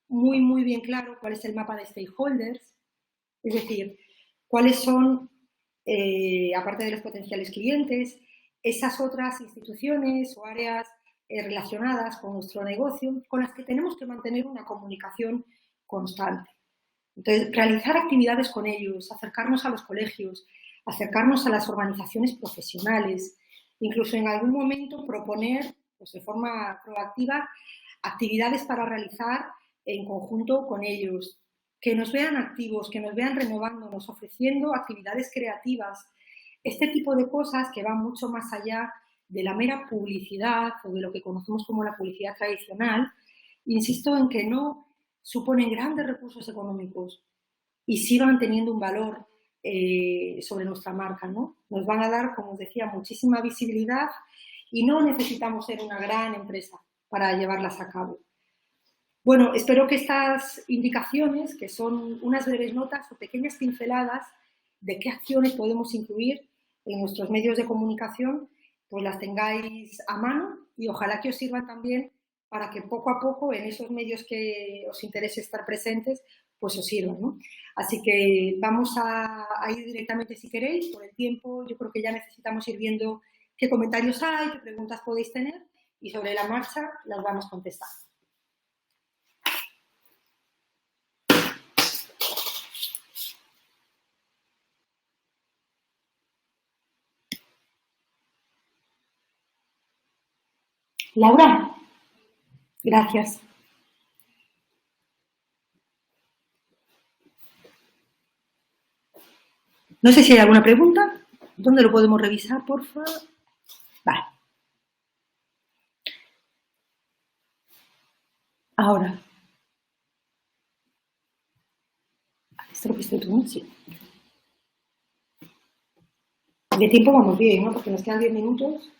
muy bien claro cuál es el mapa de stakeholders, es decir, cuáles son, aparte de los potenciales clientes, esas otras instituciones o áreas relacionadas con nuestro negocio, con las que tenemos que mantener una comunicación constante. Entonces, realizar actividades con ellos, acercarnos a los colegios, acercarnos a las organizaciones profesionales, incluso en algún momento proponer, pues de forma proactiva, actividades para realizar en conjunto con ellos, que nos vean activos, que nos vean renovándonos, ofreciendo actividades creativas, este tipo de cosas que van mucho más allá de la mera publicidad o de lo que conocemos como la publicidad tradicional. Insisto en que no suponen grandes recursos económicos y sí van teniendo un valor sobre nuestra marca, ¿no? Nos van a dar, como os decía, muchísima visibilidad y no necesitamos ser una gran empresa para llevarlas a cabo. Bueno, espero que estas indicaciones, que son unas breves notas o pequeñas pinceladas de qué acciones podemos incluir en nuestros medios de comunicación, pues las tengáis a mano y ojalá que os sirvan también para que poco a poco en esos medios que os interese estar presentes, pues os sirvan, ¿no? Así que vamos a ir directamente, si queréis, por el tiempo. Yo creo que ya necesitamos ir viendo qué comentarios hay, qué preguntas podéis tener y sobre la marcha las vamos contestando. Laura, gracias. No sé si hay alguna pregunta. ¿Dónde lo podemos revisar, por favor? Vale. Ahora. ¿Esto lo viste tú? Sí. De tiempo vamos bien, ¿no? Porque nos quedan 10 minutos.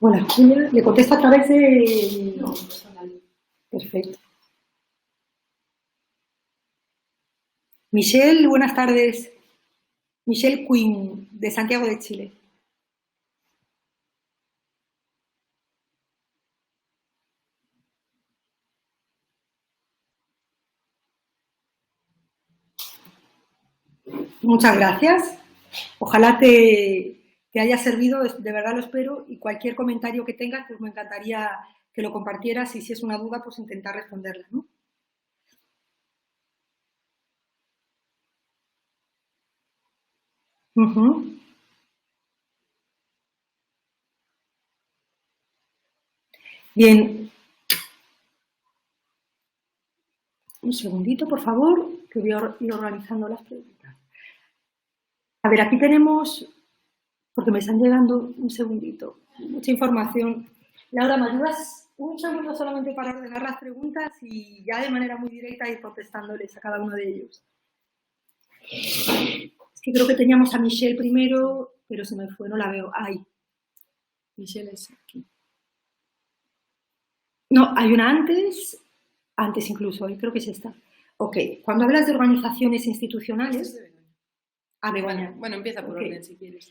Hola, Julia. ¿Le contesto a través de...? No, personal. Perfecto. Michelle, buenas tardes. Michelle Quinn, de Santiago de Chile. Muchas gracias. Ojalá te haya servido, de verdad lo espero, y cualquier comentario que tengas, pues me encantaría que lo compartieras y si es una duda, pues intentar responderla, ¿no? Bien. Un segundito, por favor, que voy a ir organizando las preguntas. A ver, aquí tenemos, porque me están llegando, un segundito, mucha información. Laura, ¿me ayudas un segundo solamente para ordenar las preguntas y ya de manera muy directa ir contestándoles a cada uno de ellos? Es que creo que teníamos a Michelle primero, pero se me fue, no la veo. Ahí. Michelle es aquí. No, hay una antes incluso, creo que es esta. Ok, cuando hablas de organizaciones institucionales... Begoña. Bueno, empieza por orden si quieres.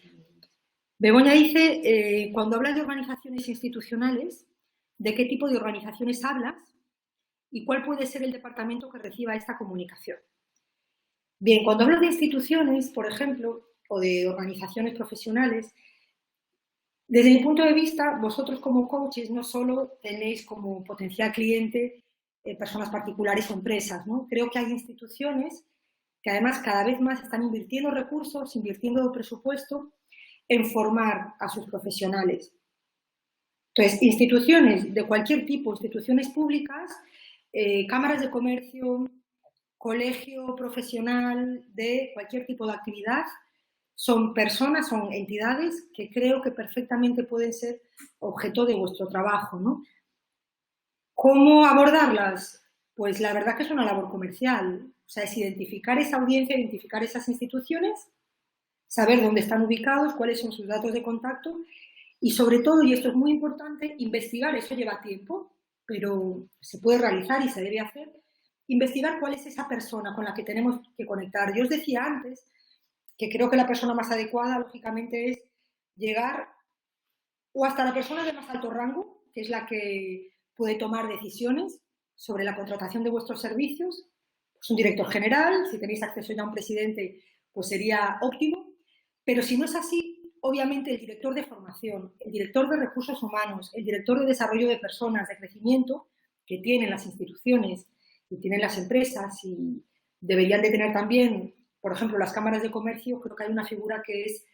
Begoña dice, cuando hablas de organizaciones institucionales, ¿de qué tipo de organizaciones hablas y cuál puede ser el departamento que reciba esta comunicación? Bien, cuando hablas de instituciones, por ejemplo, o de organizaciones profesionales, desde mi punto de vista, vosotros como coaches no solo tenéis como potencial cliente personas particulares o empresas, ¿no? Creo que hay instituciones que además cada vez más están invirtiendo recursos, invirtiendo presupuesto en formar a sus profesionales. Entonces, instituciones de cualquier tipo, instituciones públicas, cámaras de comercio, colegio profesional de cualquier tipo de actividad, son personas, son entidades que creo que perfectamente pueden ser objeto de vuestro trabajo, ¿no? ¿Cómo abordarlas? Pues la verdad que es una labor comercial. O sea, es identificar esa audiencia, identificar esas instituciones, saber dónde están ubicados, cuáles son sus datos de contacto y sobre todo, y esto es muy importante, investigar. Eso lleva tiempo, pero se puede realizar y se debe hacer. Investigar cuál es esa persona con la que tenemos que conectar. Yo os decía antes que creo que la persona más adecuada, lógicamente, es llegar o hasta la persona de más alto rango, que es la que puede tomar decisiones sobre la contratación de vuestros servicios. Pues un director general, si tenéis acceso ya a un presidente, pues sería óptimo. Pero si no es así, obviamente el director de formación, el director de recursos humanos, el director de desarrollo de personas, de crecimiento, que tienen las instituciones y tienen las empresas y deberían de tener también, por ejemplo, las cámaras de comercio, creo que hay una figura que es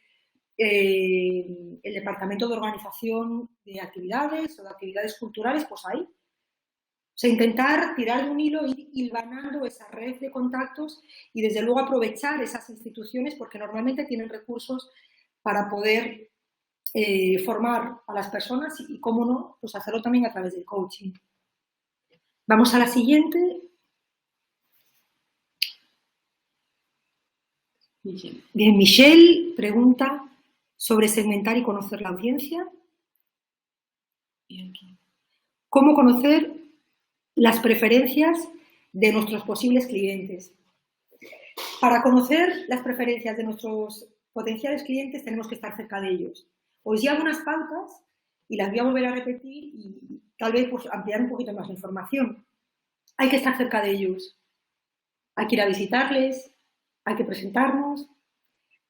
el departamento de organización de actividades o de actividades culturales, pues ahí. O sea, intentar tirar de un hilo, ir hilvanando esa red de contactos y desde luego aprovechar esas instituciones porque normalmente tienen recursos para poder formar a las personas y, cómo no, pues hacerlo también a través del coaching. Vamos a la siguiente. Bien, Michelle pregunta sobre segmentar y conocer la audiencia. ¿Cómo conocer las preferencias de nuestros posibles clientes? Para conocer las preferencias de nuestros potenciales clientes tenemos que estar cerca de ellos. Os llevo unas pautas y las voy a volver a repetir y tal vez pues, ampliar un poquito más la información. Hay que estar cerca de ellos. Hay que ir a visitarles, hay que presentarnos,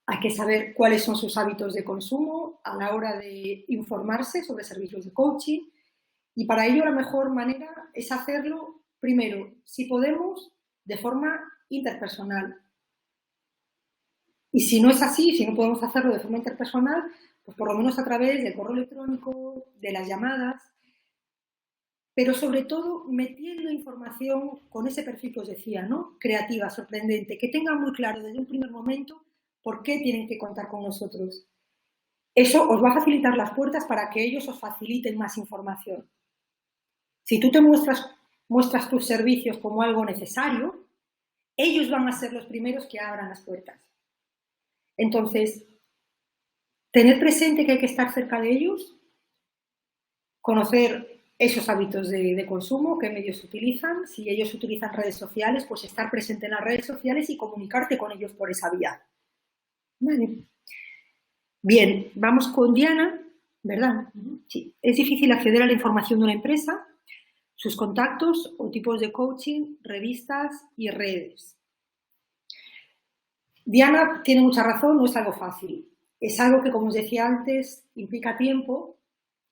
hay que saber cuáles son sus hábitos de consumo a la hora de informarse sobre servicios de coaching. Y para ello la mejor manera es hacerlo, primero, si podemos, de forma interpersonal. Y si no es así, si no podemos hacerlo de forma interpersonal, pues por lo menos a través del correo electrónico, de las llamadas, pero sobre todo metiendo información con ese perfil que os decía, ¿no? Creativa, sorprendente, que tengan muy claro desde un primer momento por qué tienen que contar con nosotros. Eso os va a facilitar las puertas para que ellos os faciliten más información. Si tú te muestras tus servicios como algo necesario, ellos van a ser los primeros que abran las puertas. Entonces, tener presente que hay que estar cerca de ellos, conocer esos hábitos de consumo, qué medios utilizan, si ellos utilizan redes sociales, pues estar presente en las redes sociales y comunicarte con ellos por esa vía. Vale. Bien, vamos con Diana, ¿verdad? Sí. Es difícil acceder a la información de una empresa, sus contactos o tipos de coaching, revistas y redes. Diana tiene mucha razón, no es algo fácil. Es algo que, como os decía antes, implica tiempo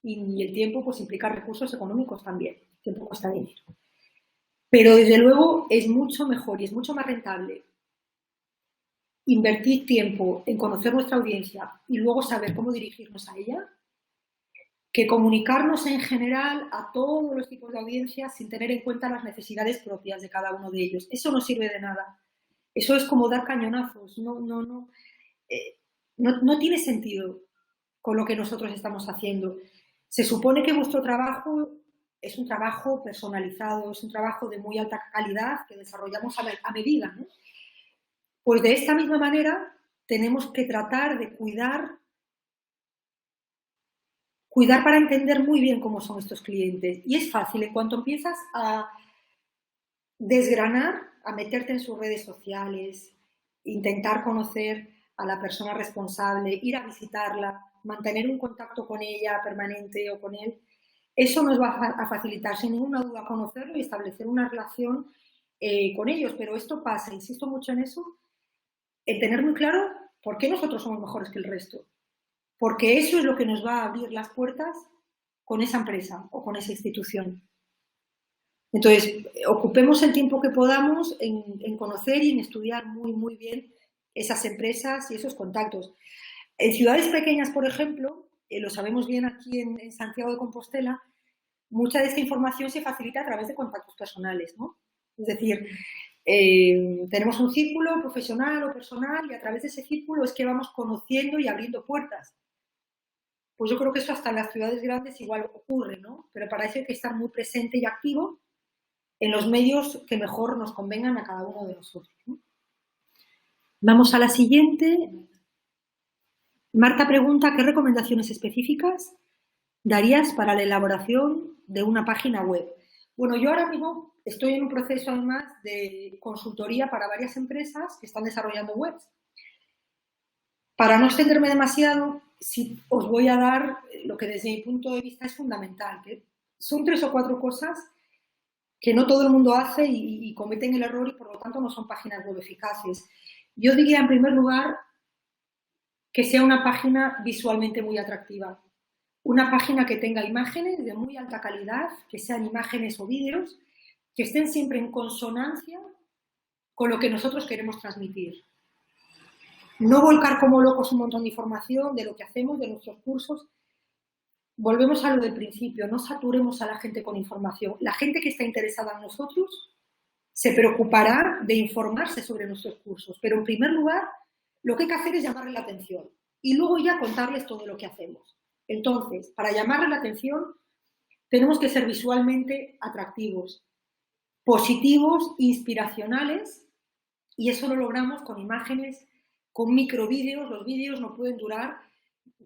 y el tiempo pues implica recursos económicos también. El tiempo cuesta dinero. Pero desde luego es mucho mejor y es mucho más rentable invertir tiempo en conocer nuestra audiencia y luego saber cómo dirigirnos a ella, que comunicarnos en general a todos los tipos de audiencias sin tener en cuenta las necesidades propias de cada uno de ellos. Eso no sirve de nada. Eso es como dar cañonazos. No tiene sentido con lo que nosotros estamos haciendo. Se supone que vuestro trabajo es un trabajo personalizado, es un trabajo de muy alta calidad que desarrollamos a medida, ¿no? Pues de esta misma manera tenemos que tratar de cuidar para entender muy bien cómo son estos clientes. Y es fácil, en cuanto empiezas a desgranar, a meterte en sus redes sociales, intentar conocer a la persona responsable, ir a visitarla, mantener un contacto con ella permanente o con él, eso nos va a facilitar sin ninguna duda conocerlo y establecer una relación con ellos. Pero esto pasa, insisto mucho en eso, en tener muy claro por qué nosotros somos mejores que el resto. Porque eso es lo que nos va a abrir las puertas con esa empresa o con esa institución. Entonces, ocupemos el tiempo que podamos en conocer y en estudiar muy, muy bien esas empresas y esos contactos. En ciudades pequeñas, por ejemplo, lo sabemos bien aquí en Santiago de Compostela, mucha de esta información se facilita a través de contactos personales, ¿no? Es decir, tenemos un círculo profesional o personal y a través de ese círculo es que vamos conociendo y abriendo puertas. Pues yo creo que eso hasta en las ciudades grandes igual ocurre, ¿no? Pero para eso hay que estar muy presente y activo en los medios que mejor nos convengan a cada uno de nosotros, ¿no? Vamos a la siguiente. Marta pregunta, ¿qué recomendaciones específicas darías para la elaboración de una página web? Bueno, yo ahora mismo estoy en un proceso además de consultoría para varias empresas que están desarrollando webs. Para no extenderme demasiado, sí os voy a dar lo que desde mi punto de vista es fundamental, que son 3 o 4 cosas que no todo el mundo hace y cometen el error y por lo tanto no son páginas web eficaces. Yo diría en primer lugar que sea una página visualmente muy atractiva. Una página que tenga imágenes de muy alta calidad, que sean imágenes o vídeos, que estén siempre en consonancia con lo que nosotros queremos transmitir. No volcar como locos un montón de información de lo que hacemos, de nuestros cursos. Volvemos a lo del principio, no saturemos a la gente con información. La gente que está interesada en nosotros se preocupará de informarse sobre nuestros cursos, pero en primer lugar lo que hay que hacer es llamarle la atención y luego ya contarles todo lo que hacemos. Entonces, para llamarle la atención tenemos que ser visualmente atractivos, positivos, inspiracionales, y eso lo logramos con imágenes, con microvídeos. Los vídeos no pueden durar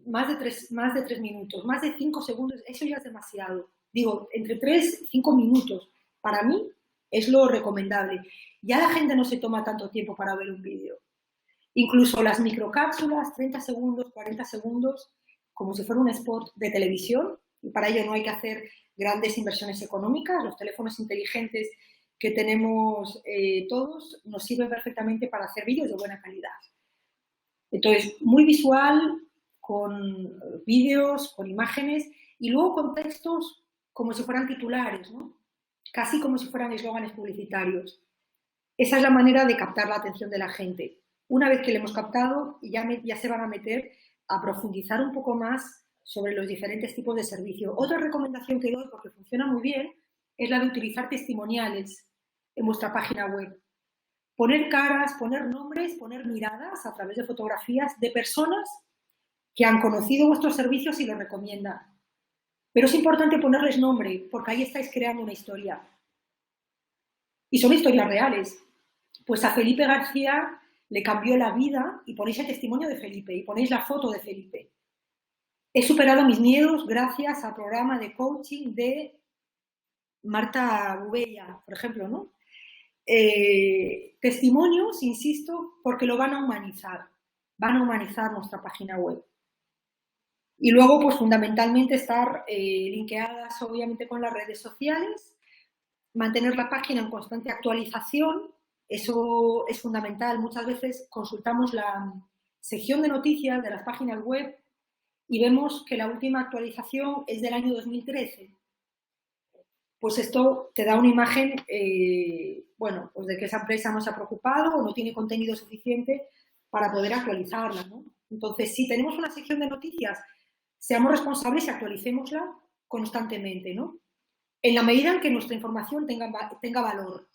más de 3 minutos, más de 5 segundos, eso ya es demasiado. Digo, entre 3 y 5 minutos, para mí es lo recomendable. Ya la gente no se toma tanto tiempo para ver un vídeo. Incluso las microcápsulas, 30 segundos, 40 segundos, como si fuera un spot de televisión, y para ello no hay que hacer grandes inversiones económicas. Los teléfonos inteligentes que tenemos todos nos sirven perfectamente para hacer vídeos de buena calidad. Entonces, muy visual, con vídeos, con imágenes y luego con textos como si fueran titulares, ¿no? Casi como si fueran eslóganes publicitarios. Esa es la manera de captar la atención de la gente. Una vez que le hemos captado, ya se van a meter a profundizar un poco más sobre los diferentes tipos de servicio. Otra recomendación que doy, porque funciona muy bien, es la de utilizar testimoniales en vuestra página web. Poner caras, poner nombres, poner miradas a través de fotografías de personas que han conocido vuestros servicios y los recomiendan. Pero es importante ponerles nombre, porque ahí estáis creando una historia. Y son historias reales. Pues a Felipe García le cambió la vida y ponéis el testimonio de Felipe y ponéis la foto de Felipe. He superado mis miedos gracias al programa de coaching de Marta Bubella, por ejemplo, ¿no? Testimonios, insisto, porque lo van a humanizar nuestra página web. Y luego, pues fundamentalmente estar linkeadas obviamente con las redes sociales, mantener la página en constante actualización, eso es fundamental. Muchas veces consultamos la sección de noticias de las páginas web y vemos que la última actualización es del año 2013. Pues esto te da una imagen, bueno, pues de que esa empresa no se ha preocupado o no tiene contenido suficiente para poder actualizarla, ¿no? Entonces, si tenemos una sección de noticias, seamos responsables y actualicémosla constantemente, ¿no? En la medida en que nuestra información tenga valor.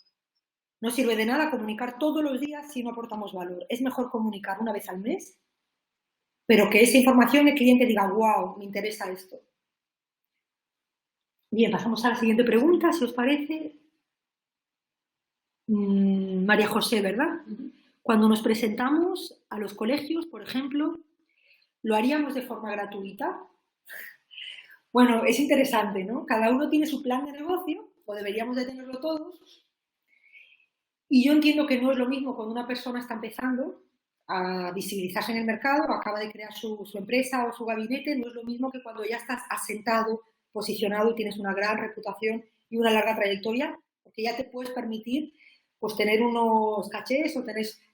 No sirve de nada comunicar todos los días si no aportamos valor. Es mejor comunicar una vez al mes, pero que esa información el cliente diga, wow, me interesa esto. Bien, pasamos a la siguiente pregunta, si os parece. María José, ¿verdad? Cuando nos presentamos a los colegios, por ejemplo, ¿lo haríamos de forma gratuita? Bueno, es interesante, ¿no? Cada uno tiene su plan de negocio, o deberíamos de tenerlo todos. Y yo entiendo que no es lo mismo cuando una persona está empezando a visibilizarse en el mercado, acaba de crear su empresa o su gabinete, no es lo mismo que cuando ya estás asentado, posicionado y tienes una gran reputación y una larga trayectoria, porque ya te puedes permitir pues tener unos cachés o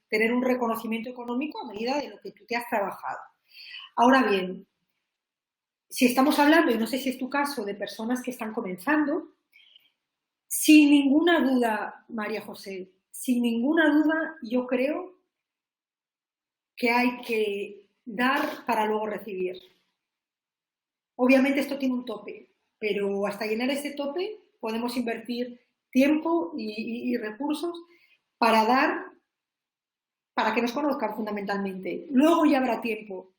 tener un reconocimiento económico a medida de lo que tú te has trabajado. Ahora bien, si estamos hablando, y no sé si es tu caso, de personas que están comenzando, sin ninguna duda, María José, sin ninguna duda, yo creo que hay que dar para luego recibir. Obviamente esto tiene un tope, pero hasta llenar ese tope podemos invertir tiempo y recursos para dar, para que nos conozcan fundamentalmente. Luego ya habrá tiempo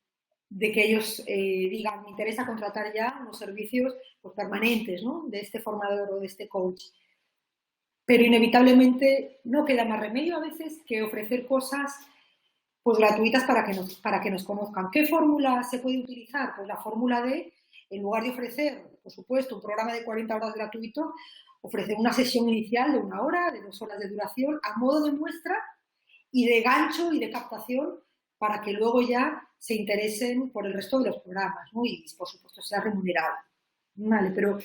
de que ellos digan, me interesa contratar ya unos servicios pues, permanentes, ¿no? De este formador o de este coach. Pero inevitablemente no queda más remedio a veces que ofrecer cosas pues, gratuitas para que nos conozcan. ¿Qué fórmula se puede utilizar? Pues la fórmula de, en lugar de ofrecer, por supuesto, un programa de 40 horas gratuito, ofrecer una sesión inicial de 1 hora, de 2 horas de duración, a modo de muestra y de gancho y de captación para que luego ya se interesen por el resto de los programas, ¿no? Y, por supuesto, sea remunerado. Vale, pero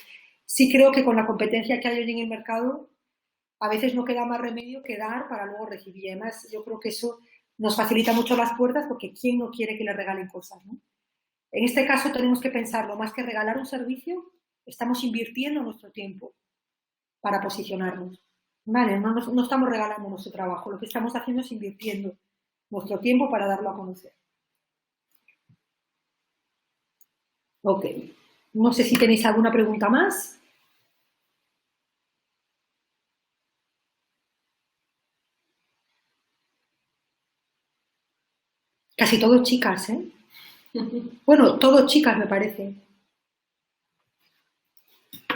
sí creo que con la competencia que hay hoy en el mercado, a veces no queda más remedio que dar para luego recibir. Además, yo creo que eso nos facilita mucho las puertas porque ¿quién no quiere que le regalen cosas, ¿no? En este caso tenemos que pensarlo, más que regalar un servicio, estamos invirtiendo nuestro tiempo para posicionarnos, ¿vale? No estamos regalando nuestro trabajo, lo que estamos haciendo es invirtiendo nuestro tiempo para darlo a conocer. Ok, no sé si tenéis alguna pregunta más. Casi todos chicas, ¿eh? Bueno, todos chicas me parece.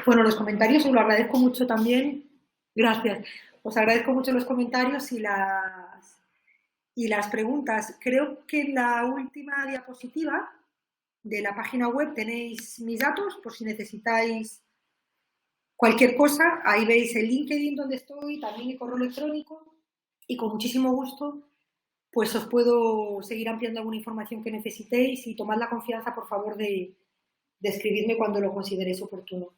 Bueno, los comentarios os lo agradezco mucho también. Gracias. Os agradezco mucho los comentarios y las preguntas. Creo que en la última diapositiva de la página web tenéis mis datos por si necesitáis cualquier cosa. Ahí veis el LinkedIn donde estoy, también el correo electrónico y con muchísimo gusto pues os puedo seguir ampliando alguna información que necesitéis y tomad la confianza, por favor, de escribirme cuando lo consideréis oportuno.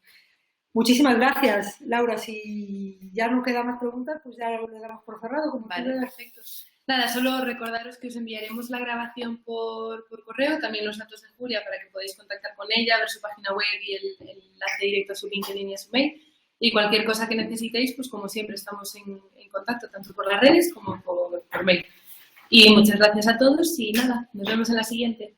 Muchísimas gracias, Laura. Si ya no quedan más preguntas, pues ya lo damos por cerrado. Como vale, perfecto. Nada, solo recordaros que os enviaremos la grabación por correo, también los datos de Julia para que podáis contactar con ella, ver su página web y el enlace directo a su LinkedIn y a su mail. Y cualquier cosa que necesitéis, pues como siempre estamos en contacto, tanto por las redes como por mail. Y muchas gracias a todos y nada, nos vemos en la siguiente.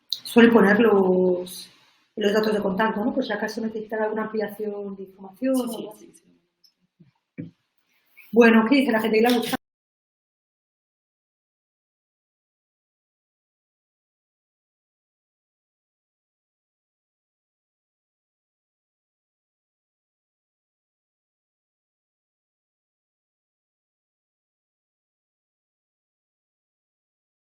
Suele poner los datos de contacto, ¿no? Pues si acaso necesitan alguna ampliación de información. Sí. Bueno, ¿qué dice la gente?